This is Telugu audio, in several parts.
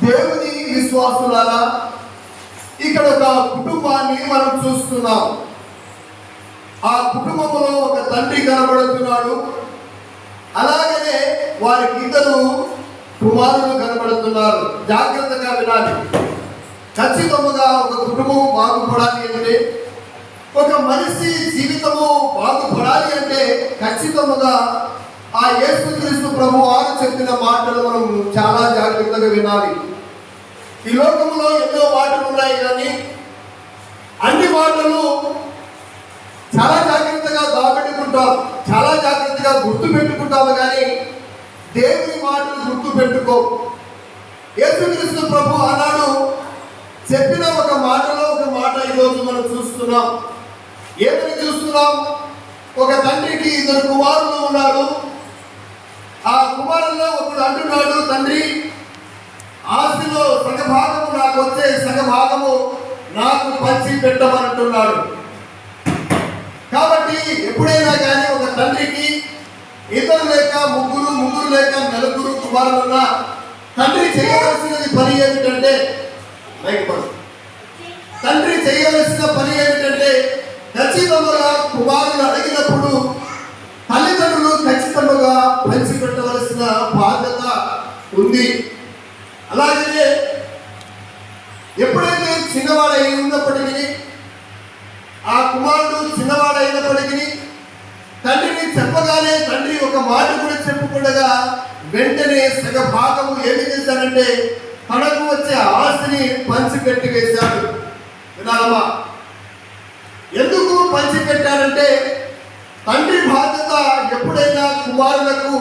దేవుని విశ్వాసులారా, ఇక్కడ ఒక కుటుంబాన్ని మనం చూస్తున్నాం. ఆ కుటుంబంలో ఒక తండ్రి కనబడుతున్నాడు. అలాగనే వారికి ఇద్దరు కుమారులు కనబడుతున్నారు. జాగ్రత్తగా వినాలి. ఖచ్చితంగా ఒక కుటుంబం బాగుపడాలి అంటే, ఒక మనిషి జీవితము బాగుపడాలి అంటే ఖచ్చితంగా ఆ యేసుక్రీస్తు ప్రభువారు చెప్పిన మాటలు మనం చాలా జాగ్రత్తగా వినాలి. ఈ లోకంలో ఎన్నో మాటలు ఉన్నాయి, కానీ అన్ని మాటలు చాలా జాగ్రత్తగా దాపెట్టుకుంటాం, చాలా జాగ్రత్తగా గుర్తు పెట్టుకుంటాము, కానీ దేవుని మాటలు గుర్తు పెట్టుకో. యేసుక్రీస్తు ప్రభు ఆనాడు చెప్పిన ఒక మాటలో ఒక మాట ఈరోజు మనం చూస్తున్నాం. ఏమని చూస్తున్నాం? ఒక తండ్రికి ఇద్దరు కుమారులు ఉన్నారు. ఆ కుమారుల్లో ఒకడు అంటున్నాడు, తండ్రి, ఆస్తిలో సగభాగము నాకు వచ్చే సగభాగము నాకు పంచి పెట్టమంటున్నాడు. కాబట్టి ఎప్పుడైనా కానీ ఒక తండ్రికి ఇద్దరు లేక ముగ్గురు లేక నలుగురు కుమారులున్న తండ్రి చేయవలసినది పని ఏమిటంటే, తండ్రి చేయవలసిన పని ఏమిటంటే ఖచ్చితంగా కుమారులు అడిగినప్పుడు తల్లిదండ్రులు ఖచ్చితంగా పంచిపెట్టవలసిన బాధ్యత ఉంది. అలాగే ఎప్పుడైతే చిన్నవాడై ఉన్నప్పటికీ, ఆ కుమారుడు చిన్నవాడైనప్పటికీ తండ్రిని చెప్పగానే తండ్రి ఒక మాట కూడా చెప్పకుండా వెంటనే సగభాగము ఏమి చేశాడంటే తనకు వచ్చే ఆస్తిని పంచిపెట్టి వేశాడు. వినాలమ్మా, ఎందుకు పంచిపెట్టారంటే తండ్రి బాధ్యత ఎప్పుడైనా కుమారులకు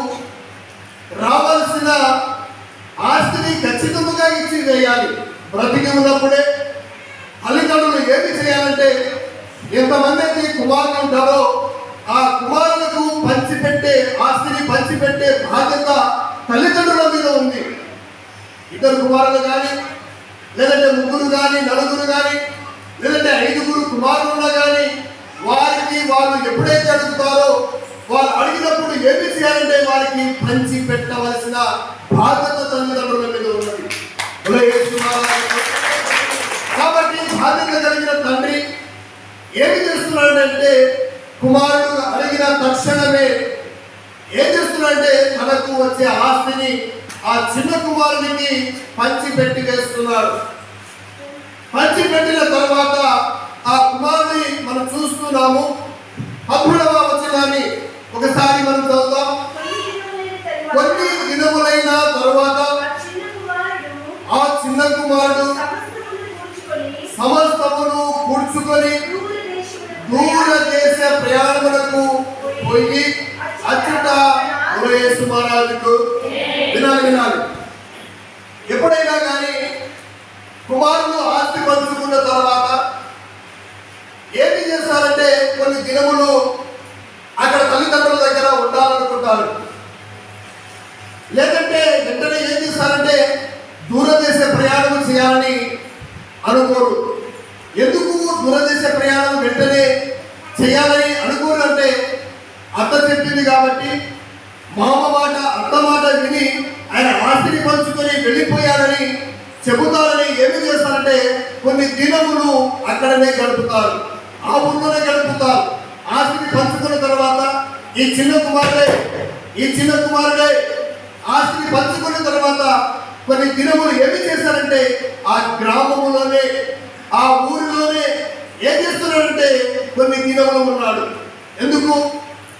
రావాల్సిన ఆస్తిని ఖచ్చితంగా ఇచ్చి వేయాలి. బ్రతికి ఉన్నప్పుడే తల్లిదండ్రులు ఏమి చేయాలంటే, ఎంతమంది అయితే కుమారులు ఉంటారో ఆ కుమారులకు పంచిపెట్టే ఆస్తిని పంచిపెట్టే బాధ్యత తల్లిదండ్రుల మీద ఉంది. ఇద్దరు కుమారులు కానీ, లేదంటే ముగ్గురు కానీ, నలుగురు కానీ, లేదంటే 5 కుమారులు కానీ, వారికి వారు ఎప్పుడైతే అడుగుతారో వారు అడిగినప్పుడు ఏమి చేయాలంటే వారికి పంచి పెట్టవలసిన బాధ్యత తల్లిదండ్రుల మీద ఉన్నది. కాబట్టి బాధ్యత కలిగిన తండ్రి ఏమి చేస్తున్నాడంటే కుమారుడు అడిగిన తక్షణమే ఏం చేస్తున్నాడంటే తనకు వచ్చే ఆస్తిని ఆ చిన్న కుమారునికి పంచి పెట్టి వేస్తున్నాడు. పంచి పెట్టిన తర్వాత ఆ కుమారుని మనం చూస్తున్నాము. 13వ వచనాన్ని ఒకసారి మనం చదువుతాం. కొన్ని దినములైన తరువాత ఆ చిన్న కుమారుడు సమస్తమును కూర్చుకొని దూర దేశ ప్రయాణములకు పోయి అచ్చట యేసు మహారాజుకు వినాలి. ఎప్పుడైనా కానీ కుమారులు ఆస్తి పంచుకున్న తర్వాత ఏమి చేస్తారంటే కొన్ని దినములు అక్కడ తల్లిదండ్రుల దగ్గర ఉండాలనుకుంటారు. లేదంటే వెంటనే ఏం చేస్తారంటే దూరదేశ ప్రయాణం చేయాలని అనుకోరు. ఎందుకు దూరదేశ ప్రయాణం వెంటనే చేయాలని అనుకోరు అంటే, అత్త చెప్పింది కాబట్టి మామ మాట అత్త మాట విని ఆయన ఆస్తిని పంచుకొని వెళ్ళిపోయారని చెబుతారని ఏమి చేస్తారంటే కొన్ని దినములు అక్కడనే గడుపుతారు, ఆ ఊళ్ళోనే గడుపుతారు. ఆస్తిని పంచుకున్న తర్వాత ఈ చిన్న కుమారుడే ఆస్తిని పంచుకున్న తర్వాత కొన్ని దినములు ఏమి చేశారంటే ఆ గ్రామములోనే ఆ ఊరిలోనే ఏం చేస్తున్నాడంటే కొన్ని దినములు ఉన్నాడు. ఎందుకు?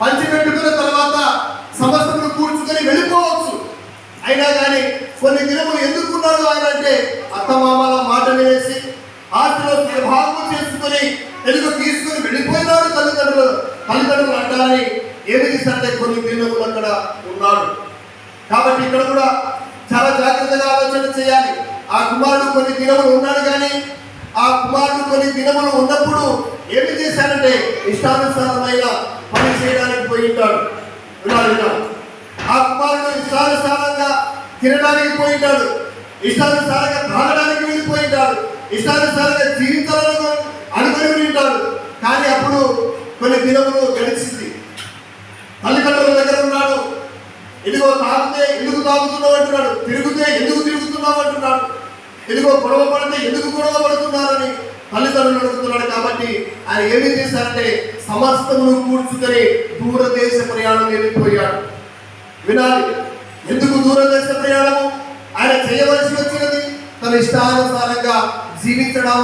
పంచిపెట్టుకున్న తర్వాత సమస్యను కూర్చుకొని వెళ్ళిపోవచ్చు. అయినా కానీ కొన్ని దినములు ఎందుకున్నాడు ఆయన అంటే అత్తమామల మాట వినేసి ఆస్తిలో భాగం చేసుకుని తెలుగు తీసుకుని వెళ్ళిపోయినాడు. తల్లిదండ్రులు అంటారని ఏమి చేశారంటే కొన్ని దినములు అక్కడ ఉన్నాడు. కాబట్టి ఇక్కడ కూడా చాలా జాగ్రత్తగా ఆలోచన చేయాలి. ఆ కుమారుడు కొన్ని దినములు ఉన్నాడు, కానీ ఆ కుమారుడు కొన్ని దినములు ఉన్నప్పుడు ఏమి చేశాడంటే ఇష్టానుసారమైన పని చేయడానికి పోయి ఉంటాడు. ఆ కుమారుడు ఇష్టానుసారంగా తినడానికి పోయింటాడు, ఇష్టానుసారంగా తాగడానికి వెళ్ళిపోయింటాడు, ఇష్టానుసారంగా జీవితాలను అనుకుని ఉంటాడు. కానీ అప్పుడు కొన్ని దినములు గడిచింది. తల్లిదండ్రుల దగ్గర ఉన్నాడు. ఇదిగో తాగితే ఎందుకు తాగుతున్నావు అంటున్నాడు, తిరిగితే ఎందుకు తిరుగుతున్నావు అంటున్నాడు. ఇదిగో గొడవ పడితే ఎందుకు గొడవ పడుతున్నారని తల్లిదండ్రులు అడుగుతున్నాడు. కాబట్టి ఆయన ఏమి చేశారంటే సమస్తమును కూర్చుకొని దూరదేశ ప్రయాణం వెళ్ళిపోయాడు. వినాలి, ఎందుకు దూరదేశ ప్రయాణము? ఆయన చేయవలసి వచ్చినది తన ఇష్టానుసారంగా జీవించడం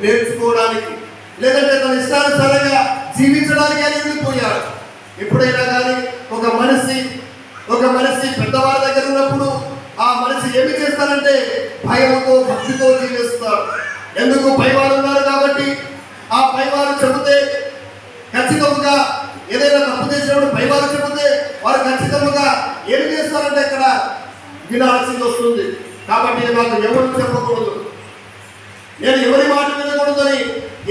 నేర్చుకోవడానికి, లేదంటే తన ఇష్టానుసారంగా జీవించడానికి ఆయన వెళ్ళిపోయాడు. ఎప్పుడైనా కానీ ఒక మనిషి పెద్దవారి దగ్గర ఉన్నప్పుడు ఆ మనిషి ఏమి చేస్తారంటే భయంతో భక్తితో జీవిస్తారు. ఎందుకు? పైవారు ఉన్నారు కాబట్టి. ఆ పైవారు చెబితే ఖచ్చితంగా ఏదైనా తప్పు చేసినప్పుడు పైవారు చెబితే వారు ఖచ్చితంగా ఏమి చేస్తారంటే ఇక్కడ వినాల్సింది వస్తుంది. కాబట్టి నాకు ఎవరు చెప్పకూడదు, నేను ఎవరి మాట వినకూడదని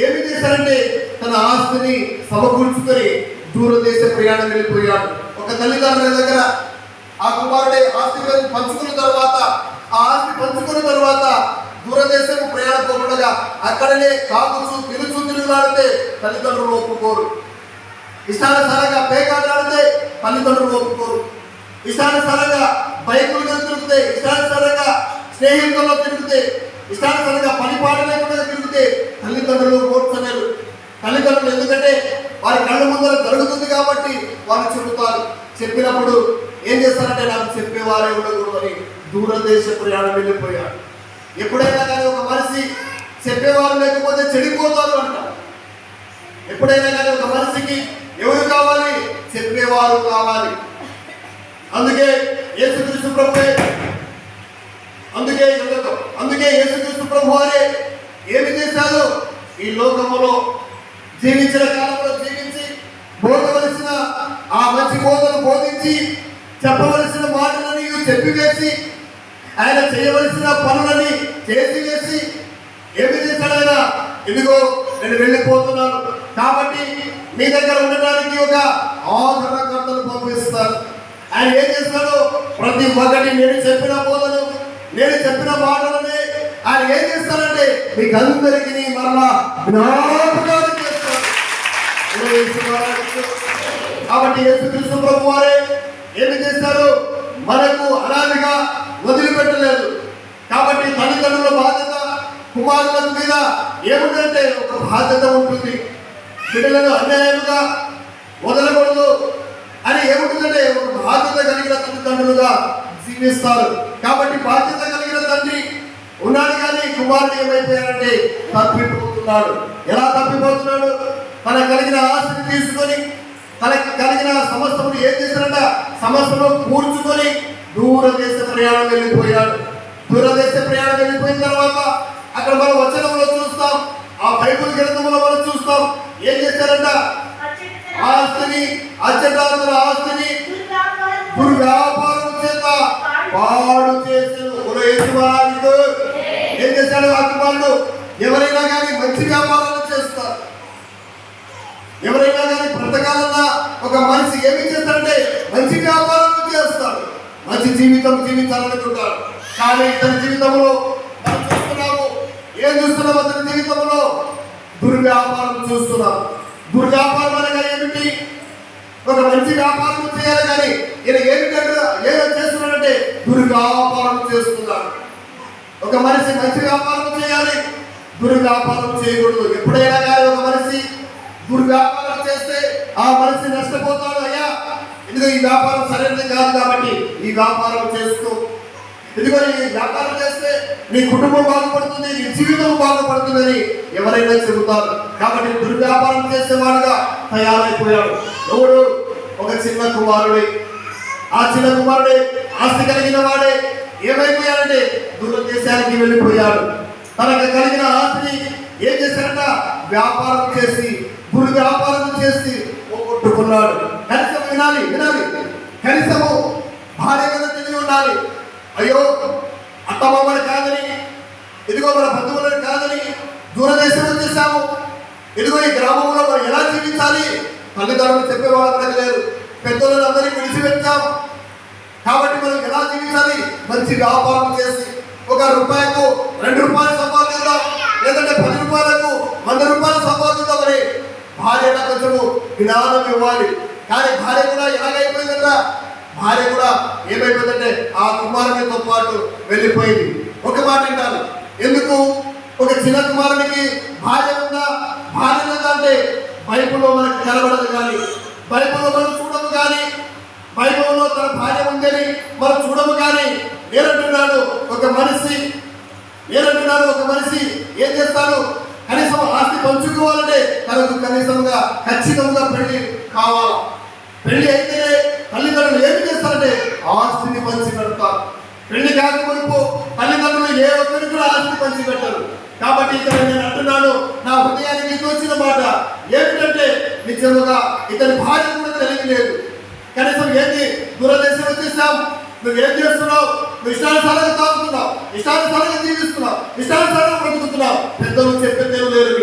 ఏమి చేశారంటే తన ఆస్తిని సమకూర్చుకొని దూరదేశ ప్రయాణం వెళ్ళిపోయాడు. ఒక తల్లిదండ్రుల దగ్గర ఆ కుమారుడే ఆస్తి పంచుకున్న తర్వాత దూరదేశం ప్రయాణం పోకుండా అక్కడనే కాకుచు తిరుగులాడితే తల్లిదండ్రులు ఒప్పుకోరు. ఇష్టానుసారంగా పేకాడాడితే తల్లిదండ్రులు ఒప్పుకోరు. ఇష్టానుసారంగా బైకులు మీద తిరిగితే, ఇష్టానుసారంగా స్నేహితుల్లో తిరిగితే, ఇష్టానుసారంగా పనిపాట లేకుండా తిరిగితే తల్లిదండ్రులు ఓడ్చలేరు. తల్లిదండ్రులు ఎందుకంటే వారి కళ్ళ ముందర జరుగుతుంది కాబట్టి వాళ్ళు చెబుతారు. చెప్పినప్పుడు ఏం చేస్తారంటే నాకు చెప్పేవారే ఉండకూడదని దూరదేశ ప్రయాణం వెళ్ళిపోయాడు. ఎప్పుడైనా కానీ ఒక మనిషి చెప్పేవారు లేకపోతే చెడిపోతారు అంటారు. ఎప్పుడైనా కానీ ఒక మనిషికి ఎవరు కావాలి? చెప్పేవారు కావాలి. అందుకే యేసుక్రీస్తు ప్రభు వారే ఏమి చేశారు? ఈ లోకములో జీవించిన కాలంలో జీవించి బోధవలసిన ఆ మంచి బోధను బోధించి చెప్పవలసిన మాటలని చెప్పివేసి ఆయన చేయవలసిన పనులని చేసివేసి ఏమి చేశాడు ఆయన? ఇదిగో నేను వెళ్ళిపోతున్నాను కాబట్టి మీ దగ్గర ఉండడానికి ఒక ఆదరణకర్తను పంపిస్తాను. ఆయన ఏం చేస్తాడు? ప్రతి ఒక్కటి నేను చెప్పిన బోధను, నేను చెప్పిన మాటలని ఆయన ఏం చేస్తారంటే మీకు అందరికీ మరలా జ్ఞాపకాలు చేస్తాడు. కాబట్టి యేసుక్రీస్తు ప్రభు వారే ఏమి చేశారు? మనకు అనాదిగా వదిలిపెట్టలేదు. కాబట్టి తల్లిదండ్రుల బాధ్యత కుమారుల మీద ఏముందంటే ఒక బాధ్యత ఉంటుంది. బిడ్డలను అన్యాయంగా వదలకూడదు అని ఏముంటుందంటే ఒక బాధ్యత కలిగిన తల్లిదండ్రులుగా జీవిస్తారు. కాబట్టి బాధ్యత కలిగిన తండ్రి ఉన్నాడు, కానీ కుమారుడు ఏమైపోయాడంటే తప్పిపోతున్నాడు. ఎలా తప్పిపోతున్నాడు? తనకు కలిగిన ఆస్తిని తీసుకొని, తనకి కలిగిన సమస్తమును ఏం చేశారంట? సమస్తను కూర్చుకొని దూరదేశ ప్రయాణం వెళ్ళిపోయాడు. దూరదేశ ప్రయాణం వెళ్ళిపోయిన తర్వాత అక్కడ మనం వచనంలో చూస్తాం, ఆ బైబిల్ గ్రంథంలో మనం చూస్తాం ఏం చేశారంట? ఆస్తిని ఆస్తిని దుర్వ్యాపారం చేత పాడు చేసిన ఏం చేశాడు? ఆ కుమారుడు ఎవరైనా కానీ మంచి వ్యాపారాలు చేస్తారు. ఎవరైనా కానీ బ్రతకాలన్నా ఒక మనిషి ఏమి చేస్తాడంటే మంచి వ్యాపారాలు చేస్తాడు, మంచి జీవితం జీవించాలనుకుంటాడు. కానీ ఇతని జీవితంలో మనం చూస్తున్నాము, ఏం చూస్తున్నాము? అతని జీవితంలో దుర్వ్యాపారం చూస్తున్నాం. దుర్వ్యాపారం అనగా ఏమిటి? ఒక మంచి వ్యాపారం చేయాలి, కానీ ఈయన ఏదో చేస్తున్నాడంటే దుర్వ్యాపారం చేస్తున్నాడు. ఒక మనిషి మంచి వ్యాపారం చేయాలి, దుర్వ్యాపారం చేయకూడదు. ఎప్పుడైనా కానీ ఒక మనిషి దుర్వ్యాపారం చేస్తే ఆ మనిషి నష్టపోతాడు. అయ్యా ఇదిగో ఈ వ్యాపారం సరైనది కాదు కాబట్టి ఈ వ్యాపారం చేసుకో, ఇదిగో ఈ వ్యాపారం చేస్తే నీ కుటుంబం బాగుపడుతుంది, నీ జీవితం బాగుపడుతుందని ఎవరైనా చెబుతారు. కాబట్టి దుర్వ్యాపారం చేసేవాడుగా తయారైపోయాడు. ఎవడు? ఒక చిన్న కుమారుడే. ఆ చిన్న కుమారుడే ఆస్తి కలిగిన వాడే ఏమైపోయాడంటే దూరదేశానికి వెళ్ళిపోయాడు. తనకు కలిగిన ఆస్తిని ఏం చేశాడంట? వ్యాపారం చేసి దుర్వ్యాపారం చేసి పోగొట్టుకున్నాడు. కనీసం వినాలి, కనీసము భార్య కదా తెలివి ఉండాలి. అయ్యో అత్తమామని కాదని, ఇదిగో మన బంధువులను కాదని దూరదేశం వచ్చేసాము, ఇదిగో ఈ గ్రామంలో మనం ఎలా జీవించాలి తల్లిదండ్రులు చెప్పేవాళ్ళు మనకు లేదు. పెద్దలను అందరినీ విడిచిపెట్టాం కాబట్టి మనం ఎలా జీవించాలి? మంచి వ్యాపారం చేసి ఒక రూపాయకు 2 రూపాయలు సంపాదిద్దాం, లేదంటే 10 రూపాయలకు 100 రూపాయలు సంపాదిద్దామని భార్యగా కొంచెము జ్ఞానం ఇవ్వాలి. కానీ భార్య కూడా ఎలాగైపోయిందంట? భార్య కూడా ఏమైపోయిందంటే ఆ కుమారునితో పాటు వెళ్ళిపోయింది. ఒక మాట వింటాను, ఎందుకు? ఒక చిన్న కుమారునికి భార్య ఉందా, భార్య లేదా అంటే బైబిల్లో మనకు కనబడదు, కానీ బైబిల్లో మనం చూడము, కానీ బైబిల్లో తన భార్య ఉందని మనం చూడము. కానీ నేనంటున్నాడు ఒక మనిషి ఏం చేస్తాడు? కనీసం ఆస్తి పంచుకోవాలంటే తనకు కనీసంగా ఖచ్చితంగా పెళ్లి కావాలి. పెళ్లి అయితేనే తల్లిదండ్రులు ఏమి చేస్తారంటే ఆస్తిని పంచి పెడతారు. పెళ్లి కాకమునుపు తల్లిదండ్రులు ఏ ఒక్కరికి కూడా ఆస్తి పంచి పెట్టరు. కాబట్టి ఇక్కడ నేను అంటున్నాను, నా హృదయానికి తోచిన మాట ఏమిటంటే నిజముగా ఇతని భార్య కూడా తెలియలేదు. కనీసం ఏంటి, దూరదేశం వచ్చేసాం, నువ్వేం చేస్తున్నావు, నువ్వు ఇష్టానుసారంగా తాగుతున్నావు, ఇష్టానుసారంగా జీవిస్తున్నావు, ఇష్టానుసారంగా బ్రతుకుతున్నావు, పెద్దలు చెప్పేదేమో లేదు.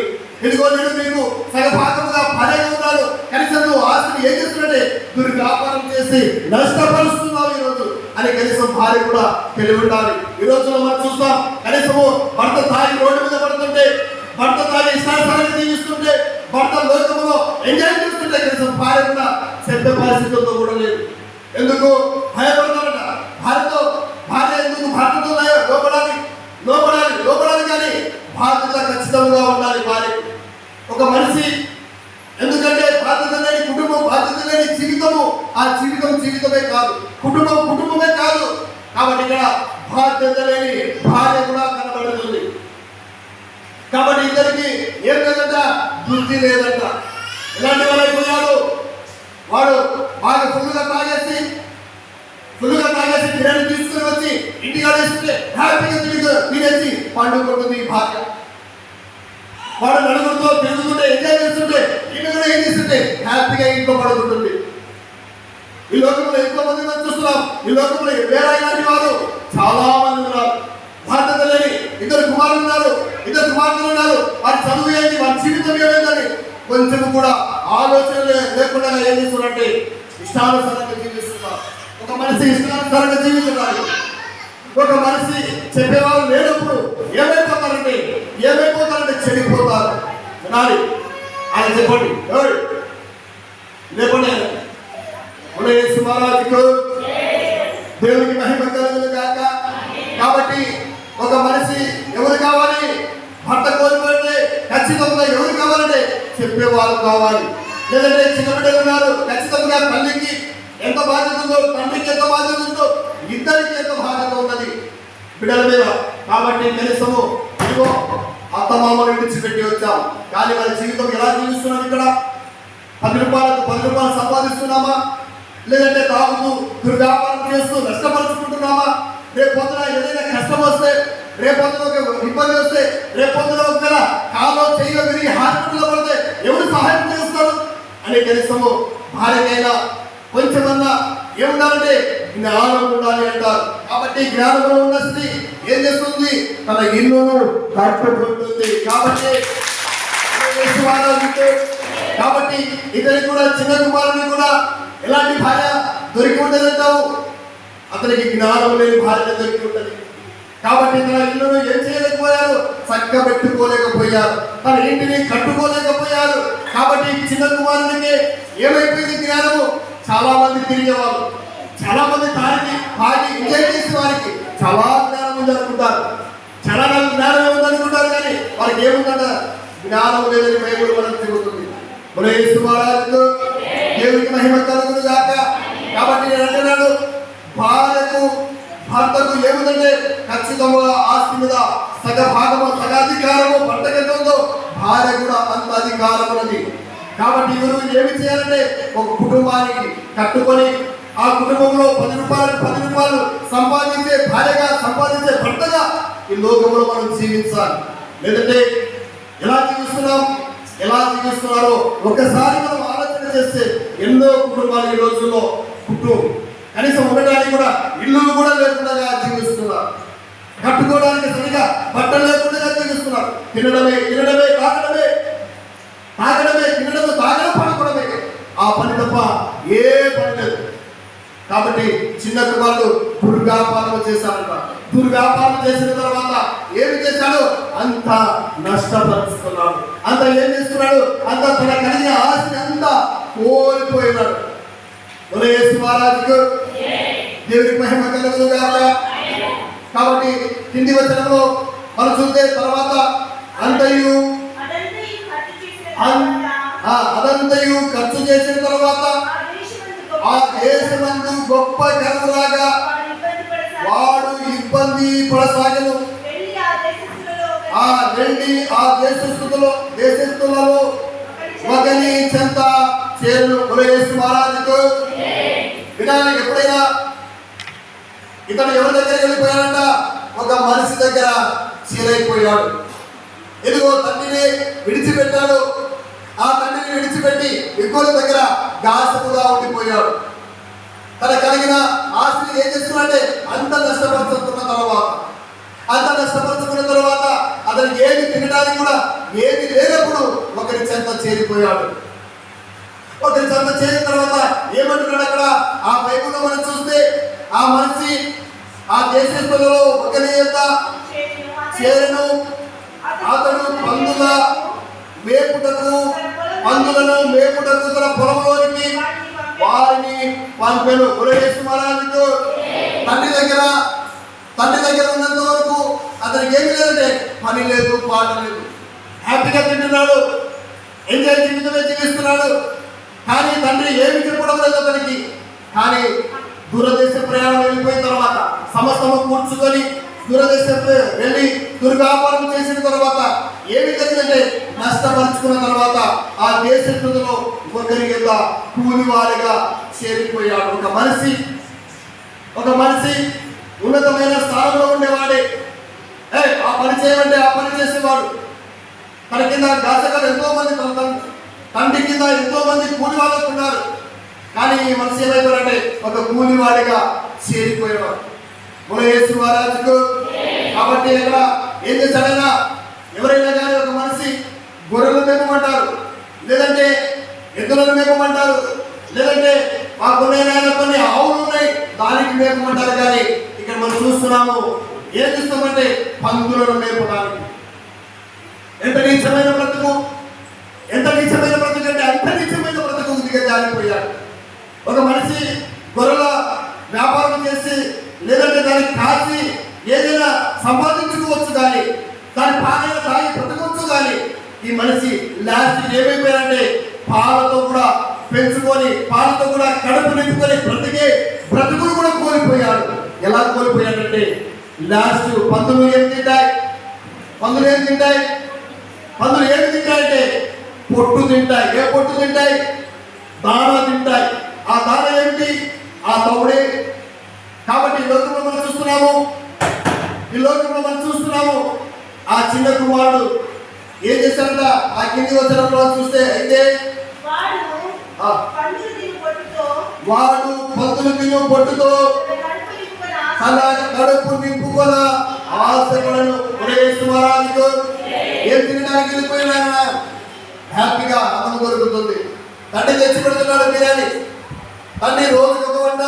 ఇదిగో నేను మీకు సగభాగముగా భార్యగా ఉన్నాను, కనీసం నువ్వు ఆస్తిని ఏం చేస్తున్నట్టే దుర్వ్యాపారం చేసి నష్టపరుస్తున్నావు ఈరోజు అని కనీసం భార్య కూడా తెలివి ఉండాలి. ఈ రోజుల్లో మనం చూస్తాం, కనీసము భర్త తాగి రోడ్డు మీద పడుతుంటే, భర్త తాగి ఇష్టానుసారంగా జీవిస్తుంటే, భర్త లోకములో ఎంజాయ్ చేస్తుంటే కనీసం భార్య కూడా చెప్పే పరిస్థితులతో కూడా లేదు. ఎందుకు భయపడతారట? భార్య ఎందుకు భర్తతో లోపడాలి కానీ బాధ్యత ఖచ్చితంగా ఉండాలి భార్య. ఒక మనిషి ఎందుకంటే బాధ్యత లేని కుటుంబం, బాధ్యత లేని జీవితము, ఆ జీవితమే కాదు, కుటుంబమే కాదు. కాబట్టి ఇక్కడ బాధ్యత లేని భార్య కూడా కనబడుతుంది. కాబట్టి ఇద్దరికి ఏం లేదంట, బుద్ధి లేదంట. ఎలాంటి వారైపోయాడు? వాడు బాగా ఫుల్లుగా తాగేసి బిర్యానీ తీసుకుని వచ్చి ఇంటికి ఆడేస్తుంటే హ్యాపీగా తినేసి పండుకుంటుంది భార్య. వాడు నలుగురితో తిరుగుతుంటే ఎంజాయ్ చేస్తుంటే ఈమె కూడా ఏం చేస్తుంటే హ్యాపీగా ఇంట్లో పడుకుంటుంది. ఈ లోకంలో ఎంతో మంది మనం చూస్తున్నాం. ఈ లోకంలో వేరే ఇలాంటి వారు చాలా మంది ఉన్నారు. బాధ్యత లేని ఇద్దరు కుమారులు ఉన్నారు. వారి చదువు ఏంటి, వారి జీవితం ఏమైందని కొంచెం కూడా ఆలోచన లేకుండా ఏం చేస్తున్నారంటే ఇష్టానుసారంగా జీవిస్తున్నారు. ఒక మనిషి ఇష్టానుసారంగా జీవిస్తున్నారు. ఒక మనిషి చెప్పేవారు లేనప్పుడు ఏమైపోతారంటే చెడిపోతారు. వినాలి, ఆయన చెప్పండి, యేసు మహారాజుకు దేవునికి మహిమ కలుగును గాక. కాబట్టి ఒక మనిషి ఎవరు కావాలి? భర్త కోల్పోతే ఖచ్చితంగా ఎవరు కావాలంటే చెప్పేవారు కావాలి. లేదంటే చిన్న బిడ్డలు ఉన్నారు, ఖచ్చితంగా తల్లికి ఎంత బాధ్యత ఉందో, తండ్రికి ఎంత బాధ్యత ఉందో, ఇద్దరికి ఎంత బాధ్యత ఉన్నది బిడ్డల మీద. కాబట్టి కనీసము ఇదిగో అత్తమామలు విడిచిపెట్టి వచ్చాం, కానీ మన జీవితం ఎలా జీవిస్తున్నాం? ఇక్కడ 10 రూపాయలు సంపాదిస్తున్నామా? లేదంటే తాగుతూ దుర్వ్యాపారం చేస్తూ నష్టపరుచుకుంటున్నామా? రేపొద్దున ఏదైనా కష్టం వస్తే, రేపొద్దున ఒక ఇబ్బంది వస్తే, రేపొద్దున ఒక కాలో చెయ్యో విరిగి హాస్పిటల్లో పడితే ఎవరు సహాయం చేస్తారు అని కనీసము భార్యకైనా కొంచెమన్నా ఏముండాలంటే జ్ఞానం ఉండాలి అంటారు. కాబట్టి జ్ఞానంలో ఉన్న స్త్రీ ఏం చేస్తుంది? తన ఇల్లును కట్టుకుంటుంది. కాబట్టి ఇతనికి కూడా, చిన్న కుమారుని కూడా ఎలాంటి భార్య దొరికి ఉండదంటావు? అతనికి జ్ఞానం లేని భార్య దొరికి ఉంటుంది. కాబట్టి తన ఇల్లును ఏం చేయలేకపోయారు? చక్కబెట్టుకోలేకపోయారు, తన ఇంటిని కట్టుకోలేకపోయారు. కాబట్టి చిన్న కుమారునికి ఏమైపోయింది జ్ఞానము? చాలా మంది తిరిగేవారు, చాలా మంది తాగి ఎంజాయ్ చేసే వారికి చాలా జ్ఞానం ఉందనుకుంటారు, కానీ వారికి ఏముందంట? జ్ఞానం లేదని బైబిల్ మనకు చెబుతుంది. యేసు మహారాజుకు దేవునికి మహిమ కలుగును గాక. కాబట్టి నేను అంటున్నాను, భర్తకు ఏముందంటే ఖచ్చితంగా ఆస్తి మీద సగాధికారము భర్తకి ఎంత ఉందో భార్య కూడా అంత అధికారం ఉన్నది. కాబట్టి ఎవరు ఏమి చేయాలంటే ఒక కుటుంబానికి కట్టుకొని ఆ కుటుంబంలో 10 రూపాయలు సంపాదించే భార్యగా, సంపాదించే భర్తగా ఈ లోకంలో మనం జీవించాలి. లేదంటే ఎలా జీవిస్తున్నారో ఒకసారి మనం ఆలోచన చేస్తే ఎన్నో కుటుంబాలు ఈ రోజుల్లో కనీసం ఉండడానికి కూడా ఇల్లు కూడా లేకుండా జీవిస్తున్నారు. కట్టుకోవడానికి సరిగా బట్టలు లేకుండా జీవిస్తున్నారు. తినడమే తాగడం పడుకోవడమే ఆ పని తప్ప ఏ పని లేదు. కాబట్టి చిన్న కుమారుడు దుర్వ్యాపారం చేశారంట. దుర్వ్యాపారం చేసిన తర్వాత ఏమి చేశాడు? అంత నష్టపరుచుకున్నాడు. అంత ఏం చేస్తున్నాడు? అంత తన కలిగిన ఆస్తిని అంతా కోల్పోయినాడు. యేసు మహారాజుకు దేవునికి మహిమ కలుగును గాక. కాబట్టి కింది వచనంలో మనం చూస్తే తర్వాత అంతయు అదంతయు ఖర్చు చేసిన తర్వాత ఆ దేశమందు గొప్ప కరువులాగా వాడు ఇబ్బంది పడసాగను. వెళ్ళి ఆ దేశస్థులలో ఒకని చెంత చేరును. యేసు మహారాజుకు వినాలి. ఎప్పుడైనా ఇతను ఎవరి దగ్గర వెళ్ళిపోయాడంట? ఒక మనిషి దగ్గర చేరైపోయాడు. ఎదుగో తండ్రిని విడిచిపెట్టాడు. ఆ తండ్రిని విడిచిపెట్టి ఇంకోటి దగ్గర గాసపుగా ఉండిపోయాడు. తన కలిగిన ఆస్తిని ఏం చేస్తున్నాడంటే అంత నష్టపరుచుకున్న తర్వాత అతనికి ఏది తినడానికి కూడా ఏది లేనప్పుడు ఒకరి చెంత చేరిపోయాడు. ఒకరి చెంత చేరిన తర్వాత ఏమంటున్నాడు అక్కడ? ఆ బైబిల్లో మనం చూస్తే ఆ మనిషి ఆ దేశస్తులలో ఒకరి యొక్క చేరను. అతడు పందులను మేపుటకు తన పొలంలోనికి వారిని పంపెను. యేసు మహారాజుకు తండ్రి దగ్గర ఉన్నంత వరకు అతనికి ఏమి లేదంటే పని లేదు, పాట లేదు. హ్యాపీగా తింటున్నాడు, ఎంజాయ్ జీవితమే జీవిస్తున్నాడు. కానీ తండ్రి ఏమి చెప్పడం లేదు అతనికి. కానీ దూరదేశ ప్రయాణం వెళ్ళిపోయిన తర్వాత సమస్తము కూర్చుకొని దూరదేశం వెళ్ళి దుర్వ్యాపారం చేసిన తర్వాత ఏమి జరిగిందంటే నష్టపరుచుకున్న తర్వాత ఆ దేశంలో ఒకరి యొక్క కూలివారిగా చేరిపోయాడు. ఒక మనిషి ఉన్నతమైన స్థానంలో ఉండేవాడే. ఆ పని చేయమంటే ఆ పని చేసేవాడు. తన కింద గాసగారు ఎంతో మంది, తండ్రి కింద ఎంతో మంది కూలి వాళ్ళకు ఉన్నారు. కానీ ఈ మనిషి ఏమైపోయాడంటే ఒక కూలివాడిగా చేరిపోయేవాడు. యేసు మహారాజుకు. కాబట్టి ఇక్కడ ఏం చేశాడైనా? ఎవరైనా కానీ ఒక మనిషి గొర్రెలు మేపమంటారు, లేదంటే ఎద్దులను మేపమంటారు, లేదంటే మాకున్నాయి కొన్ని ఆవులు ఉన్నాయి దానికి మేపమంటారు. కానీ ఇక్కడ మనం చూస్తున్నాము ఏం చూస్తామంటే పందులను మేపడానికి. ఎంత నీచమైన బ్రతుకు అంటే అంత నీచమైన బ్రతుకు దిగజారిపోయాడు. ఒక మనిషి గొర్రెల వ్యాపారం చేసి లేదంటే దాన్ని కాసి ఏదైనా సంపాదించుకోవచ్చు, కానీ దాని పాలైన తాగి బ్రతకొచ్చు. కానీ ఈ మనిషి లాస్ట్ ఏమైపోయాడంటే పాలతో కూడా పెంచుకొని పాలతో కూడా కడుపు నింపుకొని బ్రతుకులు కూడా కోల్పోయాడు. ఎలా కోల్పోయాడంటే లాస్ట్ పందులు ఏమి తింటాయి అంటే పొట్టు తింటాయి. ఏ పొట్టు తింటాయి? దానా తింటాయి. ఆ దాన ఏమిటి? ఆ తౌడే. కాబట్టి ఈ లోకంలో మనం చూస్తున్నాము ఆ చిన్న కుమారుడు ఏం చేశాడంట? ఆ కింది వచనంలో చూస్తే అయితే వాడు పందులు తిను పొట్టుతో తన కడుపు నింపుకొన ఆశలను. యేసు మహారాజుకు ఏం తినడానికి వెళ్ళిపోయినా హ్యాపీగా అన్నం దొరుకుతుంది. తండ్రి తెచ్చి పెడుతున్నాడు బిర్యానీ, తండ్రి రోజుకి ఒక వంట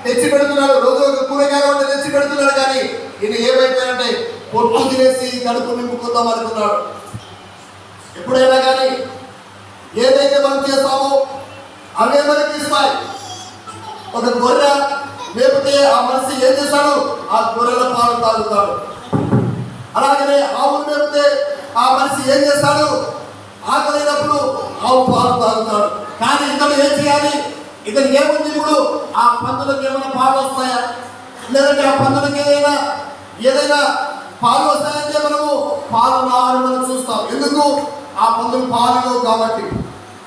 తెచ్చి పెడుతున్నాడు, రోజు ఒక కూరగాయల వంట తెచ్చి పెడుతున్నాడు. కానీ ఈయన ఏమైపోయాడంటే పొట్టు తినేసి కడుపు నింపుకుందాం అనుకున్నాడు. ఎప్పుడైనా కానీ ఏదైతే మనం చేస్తామో అవే మనకి ఇస్తాయి. ఒక గొర్రె మేపితే ఆ మనిషి ఏం చేస్తాడు? ఆ గొర్రెల పాలు తాగుతాడు. అలాగనే ఆవులు మేపితే ఆ మనిషి ఏం చేస్తాడు? ఆకలినప్పుడు ఆవు పాలు తాగుతాడు. కానీ ఇతను ఏం చేయాలి? ఇతను ఏముంది? ఇప్పుడు ఆ పందులకు ఏమైనా పాలు వస్తాయా, లేదంటే ఆ పందులకు ఏదైనా పాలు వస్తాయంటే మనము పాలు రావాలని మనం చూస్తాం. ఎందుకు? ఆ పందులు పాలు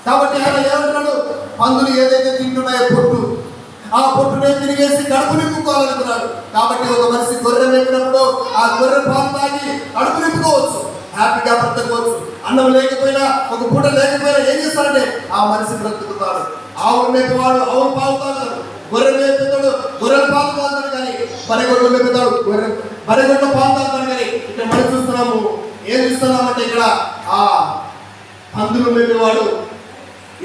కాబట్టి ఆయన ఏమంటున్నాడు? పందులు ఏదైతే తింటున్నాయో ఆ పొట్టునే తిరిగేసి కడుపు నింపుకోవాలనుకున్నాడు. కాబట్టి ఒక మనిషి గొర్రె మేపినప్పుడు ఆ గొర్రె పాలు తాగి కడుపు నింపుకోవచ్చు, హ్యాపీగా బ్రతకవచ్చు. అన్నం లేకపోయినా, ఒక పూట లేకపోయినా ఏం చేస్తాడంటే ఆ మనిషి బ్రతుకుతాడు. ఆవులు మేపేవాడు ఆవులు పాలు తాగుతాడు, గొర్రె మేపుతాడు గొర్రెల పాలు తాగుతాడు. కానీ బరెగొడ్లు మేపుతాడు బరెగొడ్ల పాలు తాగుతాడు. కానీ ఇక్కడ మనం ఏం చూస్తున్నామంటే ఇక్కడ ఆ పందులు మేపేవాడు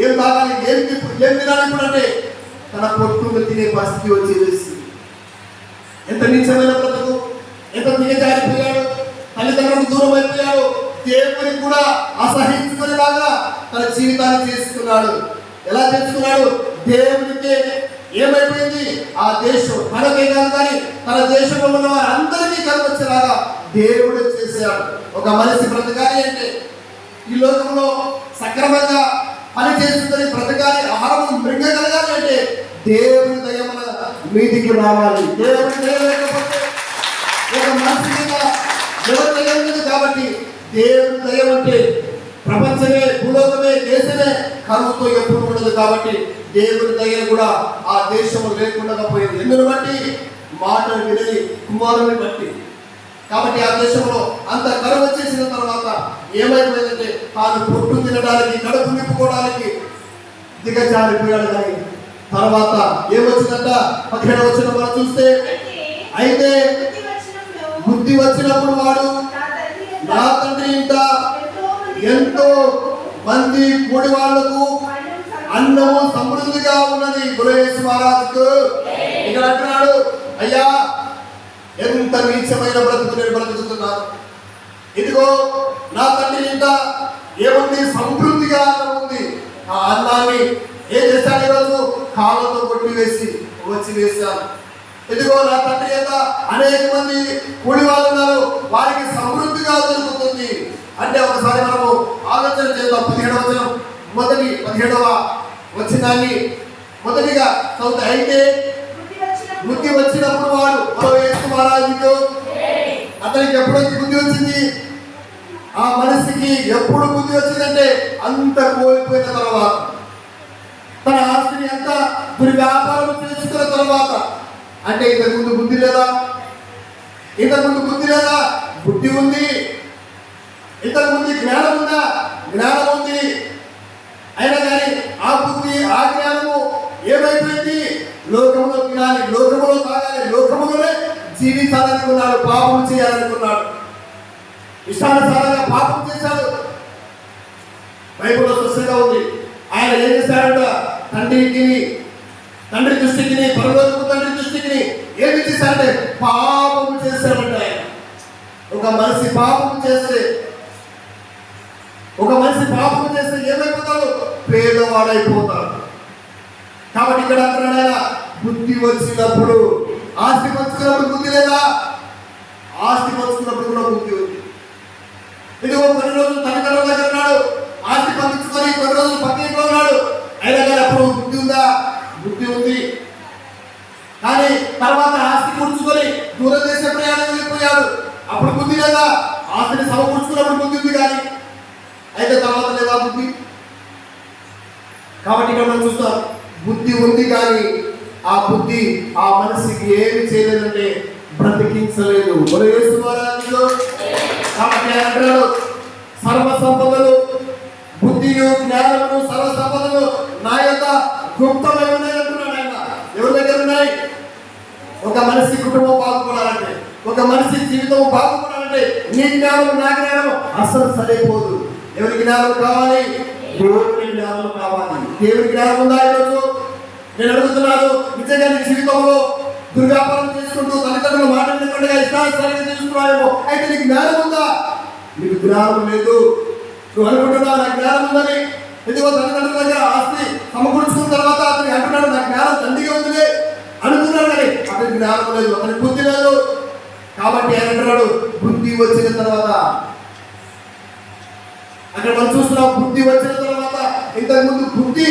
ఏం తాగాలి, ఏం తినాలి ఇప్పుడు అంటే తన పొట్టును తినే పరిస్థితి వచ్చేసి ఎంత నీచమైన బ్రతుకు, ఎంత దిగజారిపోయాడు, తల్లిదండ్రులకు దూరం అయిపోయాడు, దేవుని కూడా అసహించుకునేలాగా తన జీవితాన్ని చేసుకున్నాడు. ఎలా చేసుకున్నాడు? దేవునికి ఏమైపోయింది? ఆ దేశం మనకే కాదు కానీ తన దేశంలో ఉన్న వారందరికీ కలిసి వచ్చేలాగా దేవుడు చేసి చేశాడు. ఒక మనిషి బ్రతకాలి అంటే, ఈ లోకంలో సక్రమంగా పని చేసుకుని బ్రతకాలి, ఆహారం మృంగగలగాలి అంటే దేవుని దయ మన మీదికి రావాలి. దేవుని దయ లేకపోతే ఒక మనిషి మీద ఎవరి దయ ఉండదు. కాబట్టి దేవుని దయ అంటే ప్రపంచమే, భూలోకమే, దేశమే కరువుతో ఎప్పుడు ఉండదు. కాబట్టి దేవుని దయ కూడా ఆ దేశంలో లేకుండా పోయింది. ఎందుని బట్టి? మాటలు వినని కుమారుని బట్టి. కాబట్టి ఆ దేశంలో అంత కరువు వచ్చేసిన తర్వాత ఏమైపోయిందంటే తాను పొట్టు తినడానికి, కడుపు నింపుకోవడానికి దిగజారిపోయాడు. కానీ తర్వాత ఏమొచ్చిందంట? 17వ వచనం మనం చూస్తే, అయితే బుద్ధి వచ్చినప్పుడు వాడు నా తండ్రి ఇంట ఎంతో మంది కూడి వాళ్లకు అన్నము సమృద్ధిగా ఉన్నది. గురేశ్ మహారాజుకు ఇక్కడ అంటున్నాడు, అయ్యా ఎంత నీచమైన బ్రతుకు నేను బ్రతుకుతున్నాను. ఇదిగో నా తండ్రి ఇంట ఏముంది? సమృద్ధిగా అన్నం ఉంది. ఆ అన్నాన్ని ఏం చేశాను? ఈరోజు కాళ్ళతో కొట్టి వచ్చి వేశాను. ఇదిగో నా తండ్రి యొక్క అనేక మంది కూడి వాళ్ళు ఉన్నారు, వారికి సమృద్ధిగా దొరుకుతుంది అంటే ఒకసారి మనము ఆలోచన చేద్దాం. 17వ వచనాన్ని మొదటిగా చదువుతా. అయితే బుద్ధి వచ్చినప్పుడు వాడు మహారాజుకు, అతనికి ఎప్పుడు బుద్ధి వచ్చింది? ఆ మనిషికి ఎప్పుడు బుద్ధి వచ్చిందంటే అంత కోల్పోయిన తర్వాత, తన ఆస్తిని అంతా దుర్వ్యాపారం చేసుకున్న తర్వాత. అంటే ఇంతకుముందు బుద్ధి లేదా? ఇంతకుముందు బుద్ధి లేదా? బుద్ధి ఉంది. ఇంతకుముందు జ్ఞానం ఉందా? జ్ఞానం ఉంది. అయినా కానీ ఆ బుద్ధి, ఆ జ్ఞానము ఏమైపోయింది? లోకంలో తినాలి, లోకంలో తాగాలి, లోకంలోనే జీవించాలనుకున్నాడు, పాపం చేయాలనుకున్నాడు. ఇష్టానుసారంగా పాపం చేశాడు. బైబిల్లో స్పష్టంగా ఉంది. ఆయన ఏం చేశాడంట? తండ్రి దృష్టికి, పరలోకపు తండ్రి దృష్టికి ఏమి చేశాడంటే పాపం చేశాడంట. ఆయన ఒక మనిషి పాపం చేస్తే ఏమైపోతాడు? పేదవాడైపోతాడు. కాబట్టి ఇక్కడ అంటున్నాడు ఆయన, బుద్ధి వచ్చినప్పుడు. ఆస్తి పంచుకున్నప్పుడు బుద్ధి లేదా? ఆస్తి పంచుకున్నప్పుడు కూడా బుద్ధి ఉంది. ఇదిగో కొన్ని రోజులు తల్లిదండ్రుల దగ్గర ఉన్నాడు, ఆస్తి పంచుకొని కొన్ని రోజులు పక్కింట్లో ఉన్నాడు. అయినా కానీ అప్పుడు బుద్ధి ఉందా? బుద్ధి ఉంది. కానీ తర్వాత ఆస్తి కూర్చుకొని దూరదేశ ప్రయాణం వెళ్ళిపోయాడు. అప్పుడు బుద్ధి లేదా? ఆస్తిని సమకూర్చుకున్నప్పుడు బుద్ధి ఉంది, కానీ అయితే తర్వాత లేదా బుద్ధి. కాబట్టి ఇక్కడ మనం చూస్తాం, బుద్ధి ఉంది కానీ ఆ బుద్ధి ఆ మనిషికి ఏమి చేయలేదంటే బ్రతికించలేదు. కాబట్టి అంటాడు, సర్వ సంపదలు, బుద్ధియు జ్ఞానము, సర్వ సంపదలు నా యొక్క గుప్తమై ఉన్నాయి అంటున్నాడు ఆయన. ఎవరి దగ్గర ఉన్నాయి? ఒక మనిషి కుటుంబం బాగుపడాలంటే, ఒక మనిషి జీవితం బాగుపడాలంటే నీ జ్ఞానం, నా జ్ఞానం అసలు సరిపోదు. ఎవరి జ్ఞానం కావాలి? దేవుని జ్ఞానం కావాలి. దేవుని జ్ఞానం ఉందా ఈరోజు? నేను అడుగుతున్నాను, నిజంగా నీ జీవితంలో దుర్వ్యాపారం చేసుకుంటూ తల్లిదండ్రులు మాట్లాడకుండా ఇష్టానుసారంగా చేసుకున్నావేమో, అయితే నీకు జ్ఞానం ఉందా? నీకు జ్ఞానం లేదు. నువ్వు అనుకుంటున్నావు నా జ్ఞానం ఉందని. ఎందుకో తల్లిదండ్రుల దగ్గర ఆస్తి సమకూర్చుకున్న తర్వాత అతనికి అంటున్నాడు నా జ్ఞానం తండ్రిగా ఉందిలే అనుకున్నాడు, కానీ అతనికి జ్ఞానం లేదు, అతనికి బుద్ధి లేదు. కాబట్టి ఆయన అంటున్నాడు, బుద్ధి వచ్చిన తర్వాత. అక్కడ మనం చూస్తున్నాం, బుద్ధి వచ్చిన తర్వాత. ఇంతకుముందు బుద్ధి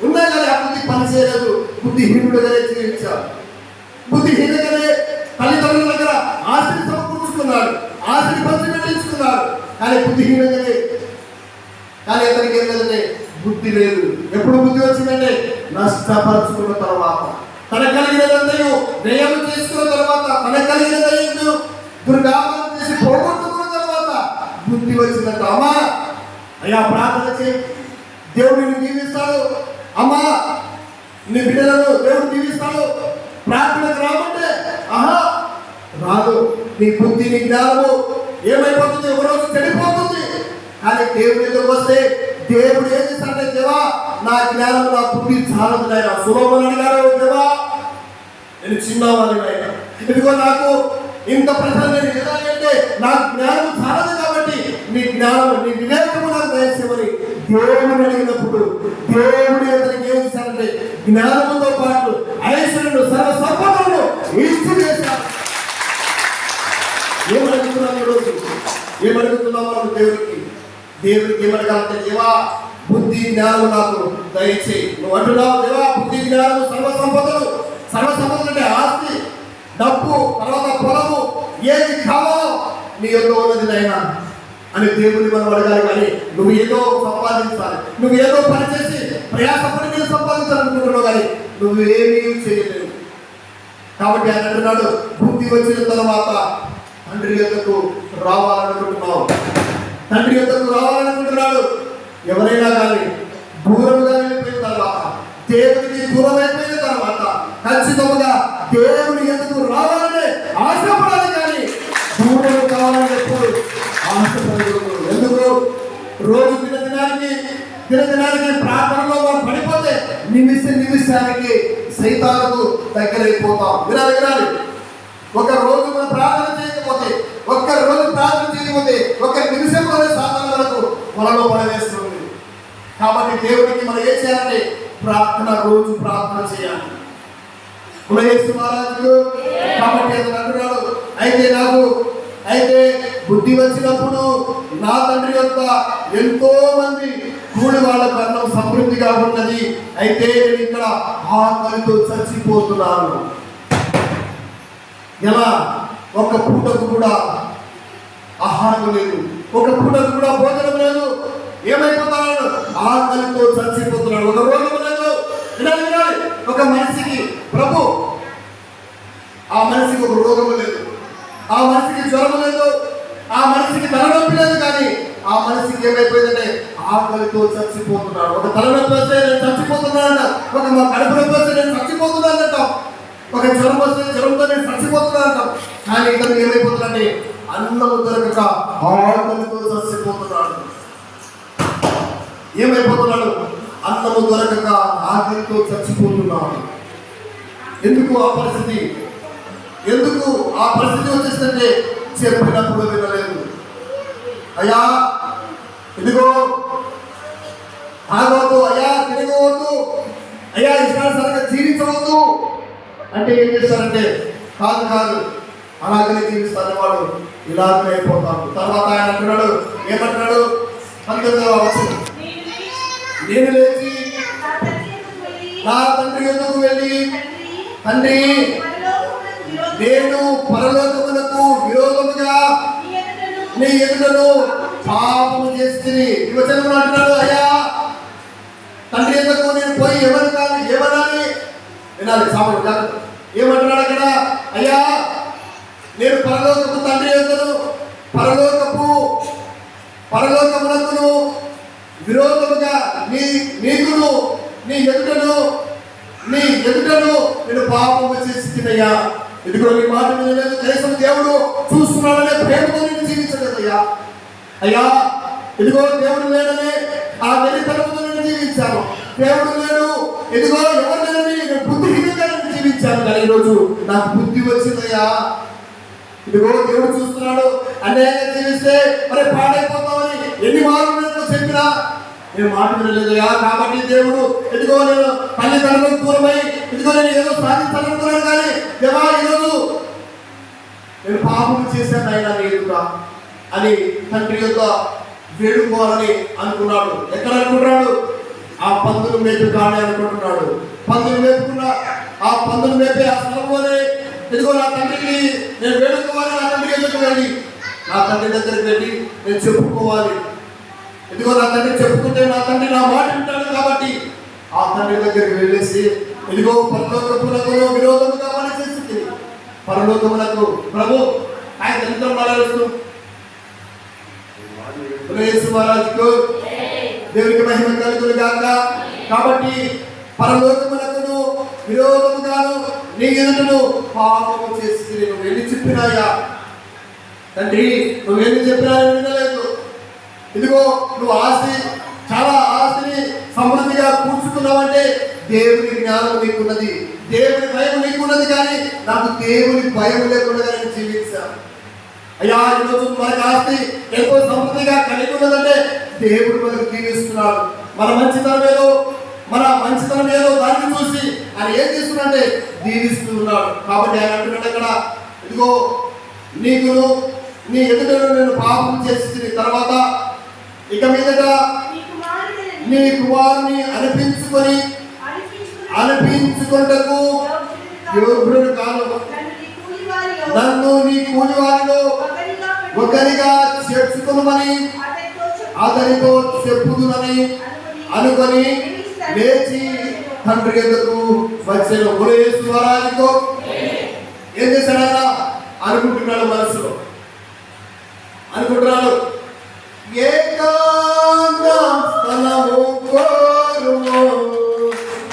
ఉన్నా కానీ ఆ బుద్ధి పనిచేయలేదు. బుద్ధిహీనుడుగానే జీవించాడు. బుద్ధిహీనుగానే తల్లిదండ్రుల దగ్గర ఆస్తిని సమకూర్చుకున్నాడు, ఆస్తిని పంచిపెట్టించుకున్నాడు, కానీ బుద్ధిహీనుగానే. కానీ అతనికి ఏం లేదంటే బుద్ధి లేదు. ఎప్పుడు బుద్ధి వచ్చిందంటే నష్టపరుచుకున్న తర్వాత, తన కలిగినదంతయు వ్యయం చేసుకున్న తర్వాత, తన కలిగినదయ్యూ దుర్వ్యాపారం చేసి పోగొట్టుకున్న తర్వాత బుద్ధి వచ్చిందంట. అమ్మా అయ్యా ప్రార్థన చేయి, దేవుడిని దీవిస్తాడు. అమ్మా నీ బిడ్డలను దేవుడు దీవిస్తాడు. ప్రార్థనకు రామంటే రాదు. నీ బుద్ధి, నీ జ్ఞానము ఏమైపోతుంది? ఒకరోజు చెడిపోతుంది. కానీ దేవుడి దగ్గరకు వస్తే దేవుడు ఏం చేస్తాడంటే, దేవా నా జ్ఞానం, నా బుద్ధి చాలదు నాయన. సులభం అడిగాడు, దేవా నేను చిన్నవాడిని నాయన, ఇదిగో నాకు ఇంత ప్రశ్న నేను ఎదాలి అంటే నాకు జ్ఞానం చాలదు. కాబట్టి నీ జ్ఞానం, నీ వివేకము నాకు దయచేయమని దేవుడిని అడిగినప్పుడు దేవుడు అతనికి ఏం చేశాడంటే జ్ఞానముతో పాటు ఐశ్వర్యుడు, సర్వ సంపదలను ఇచ్చి చేశాడు. ఏమనుకుంటున్నాను ఈరోజు? ఏమడుగుతున్నాం మనం దేవుడికి ఏమడగాలంటే దేవా బుద్ధి జ్ఞానం నాకు దయచేయి. నువ్వు అంటున్నావు దేవా బుద్ధి జ్ఞానము సర్వ సంపదలు అంటే ఆస్తి, డబ్బు, తర్వాత పొలము, ఏది కావాలో నీ యొక్క ఉన్నది నైనా అని దేవుడిని మనం అడగాలి. కానీ నువ్వు ఏదో సంపాదించాలి, నువ్వు ఏదో పనిచేసి ప్రయాసపడి నేను సంపాదించాలనుకుంటున్నావు, కానీ నువ్వేమీ చేయలేవు. కాబట్టి ఆయన అంటున్నాడు బుద్ధి వచ్చిన తర్వాత తండ్రి యొద్దకు రావాలనుకుంటున్నాడు. ఎవరైనా కానీ దూరంగా వెళ్ళిపోయిన తర్వాత, దేవుడికి దూరం అయిపోయిన తర్వాత ఖచ్చితంగా దేవుని ఎందుకు రావాలని ఆశపడాలి, కానీ దూరం కావాలని ఎప్పుడు ఆశపడకూడదు. ఎందుకు? రోజు దినదినానికి ప్రార్థనలో మనం పడిపోతే నిమిషానికి సైతాలకు దగ్గరైపోతాం. వినాలి. ఒక రోజు మనం ప్రార్థన చేయకపోతే, ఒక్క నిమిషంలోనే సాతాను వరకు మనలో పడవేస్తుంది. కాబట్టి దేవుడికి మనం ఏం చేయాలంటే రోజు ప్రార్థన చేయాలి. యేసు మహారాజుకు కాబట్టి అతను అంటున్నాడు, అయితే బుద్ధి వచ్చినప్పుడు నా తండ్రి యొక్క ఎంతో మంది కూడి వాళ్ళ కన్నం సమృద్ధిగా ఉన్నది, అయితే నేను ఇక్కడ ఆకలితో చచ్చిపోతున్నాను. ఎలా? ఒక పూటకు కూడా ఆహారం లేదు, ఒక పూటకు కూడా భోజనం లేదు. ఏమైపోతున్నాడు? ఆకలితో చచ్చిపోతున్నాడు. ఒక రోగం లేదు. వినాలి. ఒక మనిషికి ఆ మనిషికి ఒక రోగము లేదు, ఆ మనిషికి జ్వరము లేదు, ఆ మనిషికి తలనొప్పి లేదు, కానీ ఆ మనిషికి ఏమైపోయిందంటే ఆకలితో చచ్చిపోతున్నాడు. ఒక తలనొప్పి వస్తే నేను చచ్చిపోతున్నాను, ఒక మా కడుపు నొప్పి వస్తే నేను చచ్చిపోతున్నాను అంటాం, ఒక జ్వరం వస్తే జ్వరంతో నేను చచ్చిపోతున్నాను అంటాం. కానీ ఇతను ఏమైపోతుందంటే అన్నము దొరకక ఆకలితో చచ్చిపోతున్నాడు. అన్నము దొరకక ఆకలితో చచ్చిపోతున్నాడు. ఎందుకు ఆ పరిస్థితి వచ్చేసిందంటే చెప్పినప్పుడు వినలేదు. అయ్యా ఇదిగో ఆగవద్దు, అయ్యా తిరగవద్దు, అయ్యా ఇష్టానుసారంగా జీవించవద్దు అంటే ఏం చేస్తారంటే కాదు అలాగనే జీవిస్తారని వాడు ఇలాగనే అయిపోతాడు. తర్వాత ఆయన ఏమంటున్నాడు 19వ వచనం, నేను లేచి నా తండ్రి యొద్దకు వెళ్ళి, తండ్రి నేను పరలోకమునకు విరోధముగా నీ ఎదుటను పాపము చేస్తుంది. ఈ వచనంలో అంటున్నాడు, అయ్యా తండ్రి యొద్దకు నేను పోయి ఏమనాలి? వినాలి సామాన్లు కాదు. ఏమంటున్నాడు అక్కడ? అయ్యా నేను పరలోకపు తండ్రి యొద్దను పరలోకమునకును విరోధముగా నీకును నీ ఎదుటను నేను పాపము చేసినయ్యా. ఇదిగో నీ మాట మీద లేదు, కనీసం దేవుడు చూస్తున్నాడనే ప్రేమతో నేను జీవించలేదయ్యా. అయ్యా ఇదిగో దేవుడు లేడనే ఆ వెలితనముతో నేను జీవించాను. దేవుడు లేడు, ఇదిగో ఎవరు లేదని నేను బుద్ధిహీనంగా నేను జీవించాను. కానీ ఈరోజు నాకు బుద్ధి వచ్చిందయ్యా. ఇదిగో దేవుడు చూస్తున్నాడు, అన్యాయంగా జీవిస్తే మరి పాడైపోతామని ఎన్ని మార్లు చెప్పినా నేను మాట వినలేదయ్యా. కాబట్టి దేవుడు ఇదిగో నేను తల్లిదండ్రులకు దూరమై ఇదిగో నేను ఏదో సాధించాలనుకున్నాను, కానీ దేవా ఈరోజు నేను పాపం చేశాను అయినా లేదుగా అని తండ్రి యొక్క వేడుకోవాలని అనుకున్నాడు. ఎక్కడ అనుకుంటున్నాడు? ఆ పందులు మేపు కానీ అనుకుంటున్నాడు. పందులు మేపుకున్న ఆ పందులు మేపే ఆ స్థలంలోనే ఇదిగో నా తండ్రికి నేను వేడుకోవాలి, నా తండ్రి దగ్గరికి వెళ్ళి నేను చెప్పుకోవాలి. ఇదిగో నా తండ్రి చెప్పుకుంటే నా తండ్రి నా మాట వింటాడు. కాబట్టి ఆ తండ్రి దగ్గరికి వెళ్ళేసి ఇదిగో పరలోకమునకు విరోధముగా పనిచేస్తుంది. పరలోకమునకు ప్రభు ఆయన ఎంతో మరలుస్తూ యేసు మహారాజుకు దేవునికి మహిమ కలుగును గాక. కాబట్టి పరలోకమునకును విరోధముగాను నీ ఎదుటను పాపము చేసి నువ్వు వెళ్ళి చెప్పినాయా తండ్రి, నువ్వు వెళ్ళి చెప్పినా వినలేదు. ఇదిగో నువ్వు చాలా ఆస్తిని సమృద్ధిగా కూర్చుకున్నావంటే దేవుని జ్ఞానం నీకున్నది, దేవుని భయం నీకున్నది, కానీ నాకు దేవుని భయం లేకుండా నేను జీవించాను. అయ్యా ఈరోజు మనకి ఆస్తి ఎంతో సమృద్ధిగా కలిగి ఉన్నదంటే దేవుడు మనకు దీవిస్తున్నాడు. మన మంచితనం ఏదో దాన్ని చూసి ఆయన ఏం చేస్తున్నాడంటే దీవిస్తూ ఉన్నాడు. కాబట్టి ఆయన అంటున్నాడు అక్కడ, ఇదిగో నీకును నీ ఎదుట నేను పాపం చేసి తర్వాత ఇక మీదట నీ కుమారుని అనిపించుకుంటకు యోగ్యుడు కాదు, నన్ను నీ కూలి వారిలో ఒకరిగా చేర్చుకునమని అతనితో చెప్పుదునని అనుకొని లేచి తండ్రి ఎదుకు వచ్చిన యేసు ఏం చేశాడు? ఆయన అనుకుంటున్నాడు, మనసులో అనుకుంటున్నాడు, ఏకాంత స్థలము కోరుము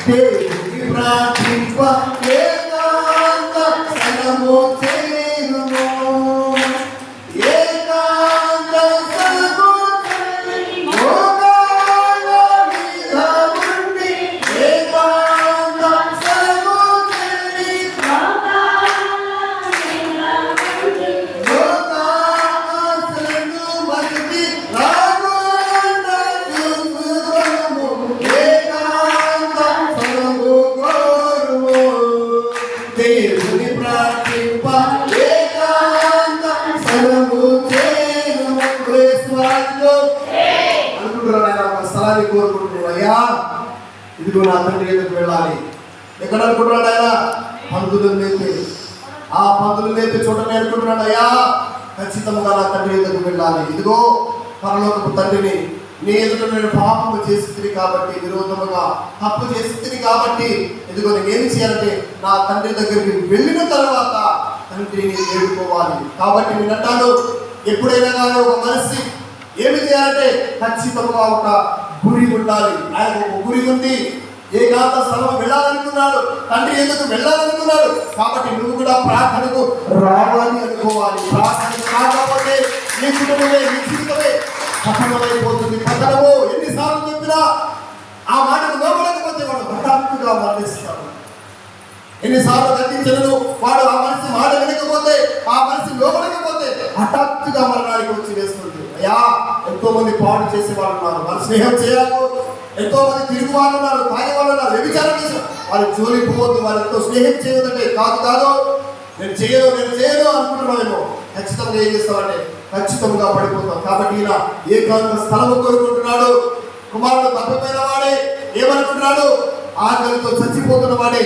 దేవుని ప్రార్థింప, ఏకాంత స్థలము చేరుము, ఏకాంత స్థలము మోకాళ్ళ మీద ఉండి, ఏకాంత స్థలము చేరి లోకాశ్రయము మరిచి రాకుండా చూసుకొనుము, ఏకాంత స్థలము కోరుము దేవుని ప్రార్థింప, ఏకాంత స్థలము చేరుము. అనుకుంటున్నాడు ఆయన, ఒక స్థలాన్ని కోరుకుంటున్నాడు. అయ్యా ఇదిగో నా తండ్రి ఎదుకు వెళ్ళాలి. ఎక్కడ అనుకుంటున్నాడు ఆయన? పందులు మేపి, ఆ పందులు మేపి చూడని అనుకుంటున్నాడు. అయ్యా ఖచ్చితంగా నా తండ్రి ఎదుకు వెళ్ళాలి. ఇదిగో పరలోకపు తండ్రిని, నీ ఎదుట నేను పాపము చేసి కాబట్టి, విరోధముగా తప్పు చేసి కాబట్టి, ఇదిగో నేను ఏమి చేయాలంటే నా తండ్రి దగ్గరికి వెళ్ళిన తర్వాత తండ్రిని వేడుకోవాలి. కాబట్టి నేను అంటాను, ఎప్పుడైనా కానీ ఒక మనిషి ఏమి చేయాలంటే ఖచ్చితంగా ఒక గురి ఉండాలి. ఆయన ఒక గురి ఉంది. ఏకాంత స్థలం వెళ్ళాలనుకున్నాడు, తండ్రి ఎందుకు వెళ్ళాలనుకున్నాడు. కాబట్టి నువ్వు కూడా ప్రార్థనకు రావాలి అనుకోవాలి. ప్రార్థన కాకపోతే నీ కుటుంబమే, నీ జీవితమే పతనమైపోతుంది. పతనము ఎన్నిసార్లు చెప్పినా ఆ మాటకు లోపడకపోతే వాడు హఠాత్తుగా మరణిస్తాడు. ఎన్నిసార్లు గర్తించను వాడు ఆ మనిషి మాట వినకపోతే, ఆ మనిషి లోపడకపోతే హఠాత్తుగా మరణానికి వచ్చి వేస్తుంది. అయ్యా ఎంతో మంది పాడు చేసే వాళ్ళు ఉన్నారు, వారు స్నేహం చేయాలి. ఎంతో మంది తిరుగు వాళ్ళు ఉన్నారు, తాగే వాళ్ళు ఉన్నారు, వ్యభిచారం చేసి వారి జోలికి పోవద్దు, వారితో స్నేహం చేయదంటే కాదు నేను చేయను అనుకుంటున్నామేమో. ఖచ్చితంగా ఏం చేస్తామంటే ఖచ్చితంగా పడిపోతాం. కాబట్టి ఈయన ఏకాంత స్థలము కోరుకుంటున్నాడు. కుమారుడు తప్పిపోయిన వాడే ఏమనుకుంటున్నాడు? ఆకలితో చచ్చిపోతున్న వాడే